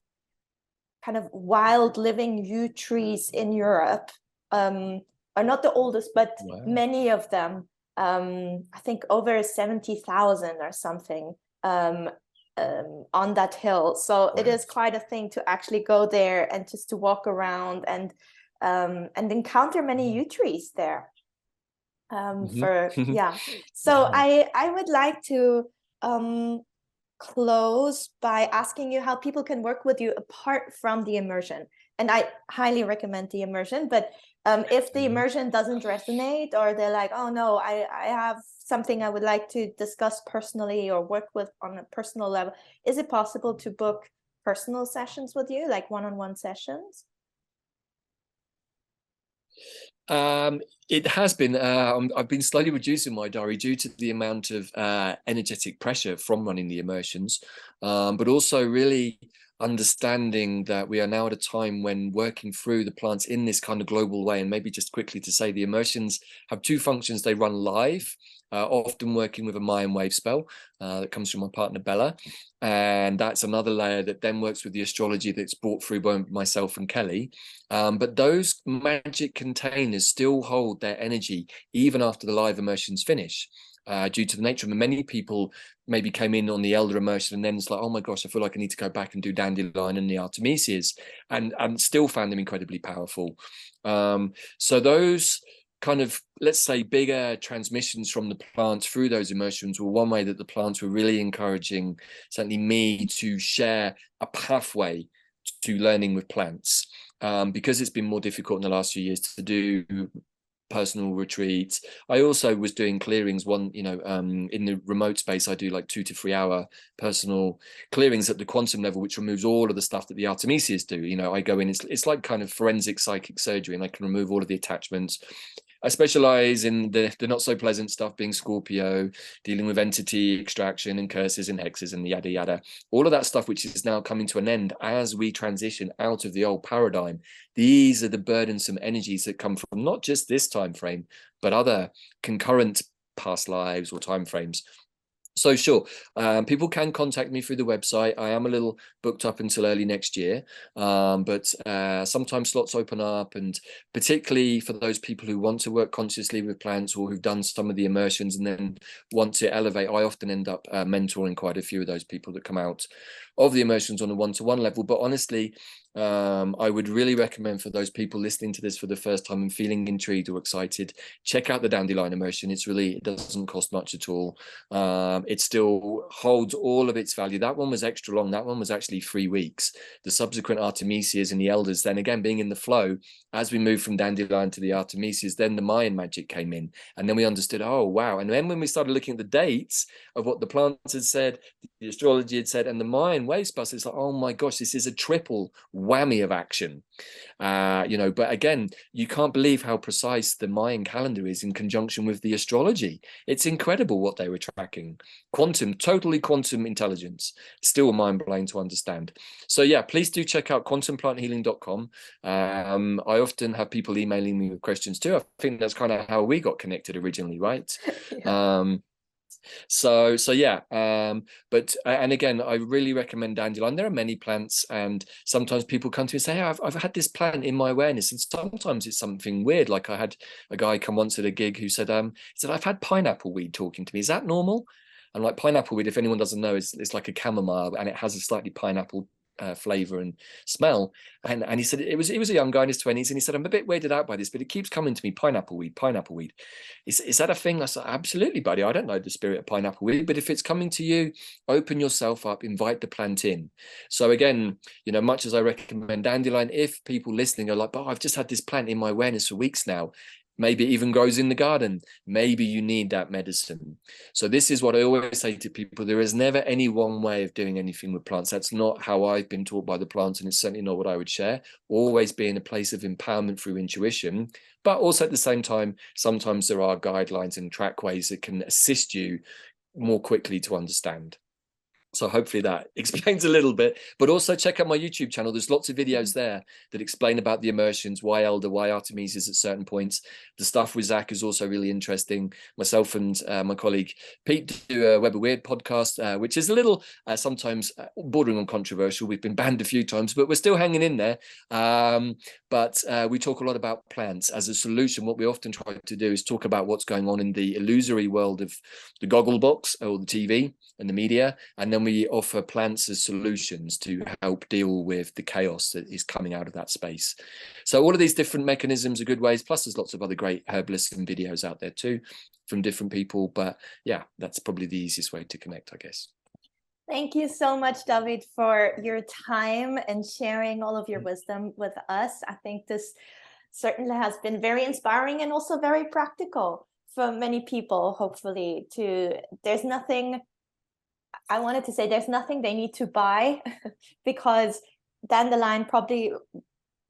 kind of wild living yew trees in Europe. Are not the oldest, but many of them. I think over 70,000 or something on that hill. So it is quite a thing to actually go there and just to walk around and encounter many yew trees there. Yeah, so I would like to close by asking you how people can work with you apart from the immersion. And I highly recommend the immersion, but if the immersion doesn't resonate, or they're like, oh no, I have something I would like to discuss personally or work with on a personal level, is it possible to book personal sessions with you, like one-on-one sessions? It has been. I've been slowly reducing my diary due to the amount of energetic pressure from running the immersions, but also really understanding that we are now at a time when working through the plants in this kind of global way. And maybe just quickly to say, the immersions have two functions. They run live, often working with a Mayan wave spell that comes from my partner Bella, and that's another layer that then works with the astrology that's brought through by myself and Kelly. But those magic containers still hold their energy even after the live immersions finish, due to the nature of them. Many people maybe came in on the elder immersion and then it's like, oh my gosh, I feel like I need to go back and do dandelion and the artemisias, and still found them incredibly powerful. So those kind of, let's say, bigger transmissions from the plants through those immersions were one way that the plants were really encouraging, certainly me, to share a pathway to learning with plants, because it's been more difficult in the last few years to do personal retreats. I also was doing clearings in the remote space. I do like 2 to 3 hour personal clearings at the quantum level, which removes all of the stuff that the Artemisias do. I go in, it's like kind of forensic psychic surgery, and I can remove all of the attachments. I specialize in the not so pleasant stuff, being Scorpio, dealing with entity extraction and curses and hexes and yada yada. All of that stuff, which is now coming to an end as we transition out of the old paradigm. These are the burdensome energies that come from not just this time frame, but other concurrent past lives or time frames. So sure, people can contact me through the website. I am a little booked up until early next year, but sometimes slots open up, and particularly for those people who want to work consciously with plants or who've done some of the immersions and then want to elevate, I often end up mentoring quite a few of those people that come out of the immersions on a one-to-one level. But honestly, I would really recommend for those people listening to this for the first time and feeling intrigued or excited, check out the Dandelion immersion. It doesn't cost much at all. It still holds all of its value. That one was extra long. That one was actually 3 weeks. The subsequent Artemisias and the elders, then again, being in the flow, as we moved from Dandelion to the Artemisias, then the Mayan magic came in. And then we understood, oh, wow. And then when we started looking at the dates of what the plants had said, the astrology had said, and the Mayan waves plus, it's like, oh my gosh, this is a triple whammy of action. But again, you can't believe how precise the Mayan calendar is in conjunction with the astrology. It's incredible what they were tracking. Totally quantum intelligence. Still mind-blowing to understand. So yeah, please do check out quantumplанthealing.com. I often have people emailing me with questions too. I think that's kind of how we got connected originally, right? Yeah. So yeah, but and again, I really recommend dandelion. There are many plants, and sometimes people come to me and say, hey, I've had this plant in my awareness, and sometimes it's something weird. Like I had a guy come once at a gig who said, I've had pineapple weed talking to me. Is that normal? And like pineapple weed, if anyone doesn't know, it's like a chamomile, and it has a slightly pineapple flavor and smell. And he said it was a young guy in his 20s, and he said, I'm a bit weirded out by this, but it keeps coming to me, pineapple weed. Is that a thing? I said, absolutely, buddy. I don't know the spirit of pineapple weed, but if it's coming to you, open yourself up, invite the plant in. So again, much as I recommend dandelion, if people listening are like, oh, I've just had this plant in my awareness for weeks now, maybe it even grows in the garden, maybe you need that medicine. So this is what I always say to people. There is never any one way of doing anything with plants. That's not how I've been taught by the plants, and it's certainly not what I would share. Always be in a place of empowerment through intuition, but also at the same time, sometimes there are guidelines and trackways that can assist you more quickly to understand. So hopefully that explains a little bit, but also check out my YouTube channel. There's lots of videos there that explain about the immersions, why Elder, why Artemisias at certain points. The stuff with Zach is also really interesting. Myself and my colleague Pete do a Web of Weird podcast, which is a little sometimes bordering on controversial. We've been banned a few times, but we're still hanging in there. But we talk a lot about plants as a solution. What we often try to do is talk about what's going on in the illusory world of the goggle box or the TV and the media, and then we offer plants as solutions to help deal with the chaos that is coming out of that space. So all of these different mechanisms are good ways, plus there's lots of other great herbalists and videos out there too from different people. But yeah, that's probably the easiest way to connect, I guess. Thank you so much, Davyd, for your time and sharing all of your wisdom with us. I think this certainly has been very inspiring and also very practical for many people, hopefully. There's nothing they need to buy because dandelion probably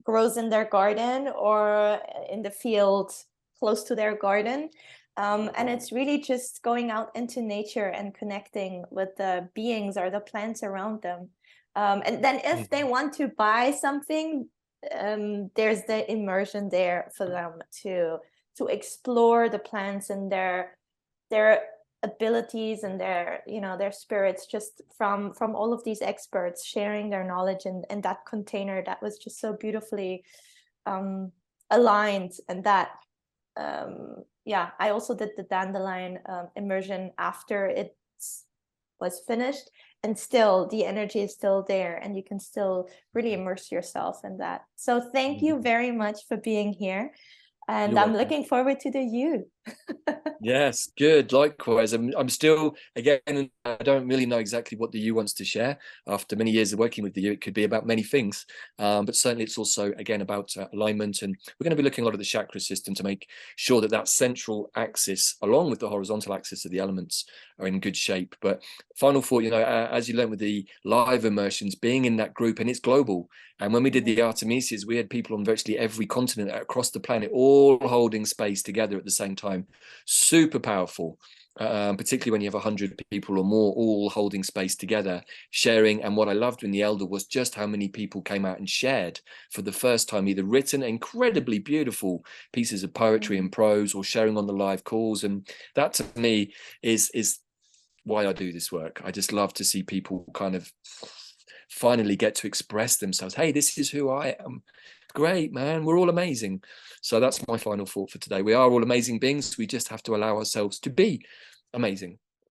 grows in their garden or in the field close to their garden. And it's really just going out into nature and connecting with the beings or the plants around them. And then if they want to buy something, there's the immersion there for them to explore the plants and their abilities and their spirits, just from all of these experts sharing their knowledge in that container that was just so beautifully aligned. And that I also did the dandelion immersion after it was finished, and still the energy is still there and you can still really immerse yourself in that. So thank you very much for being here, and I'm looking forward to the you. Yes, good. Likewise. I'm still, again, I don't really know exactly what the U wants to share. After many years of working with the U, it could be about many things. But certainly it's also, again, about alignment. And we're going to be looking a lot at the chakra system to make sure that that central axis, along with the horizontal axis of the elements, are in good shape. But final thought, as you learned with the live immersions, being in that group, and it's global. And when we did the Artemises, we had people on virtually every continent across the planet, all holding space together at the same time. Super powerful, particularly when you have 100 people or more all holding space together, sharing. And what I loved in the Elder was just how many people came out and shared for the first time, either written, incredibly beautiful pieces of poetry and prose, or sharing on the live calls. And that to me is why I do this work. I just love to see people kind of finally get to express themselves. Hey, this is who I am. Great, man. We're all amazing. So that's my final thought for today. We are all amazing beings. We just have to allow ourselves to be amazing.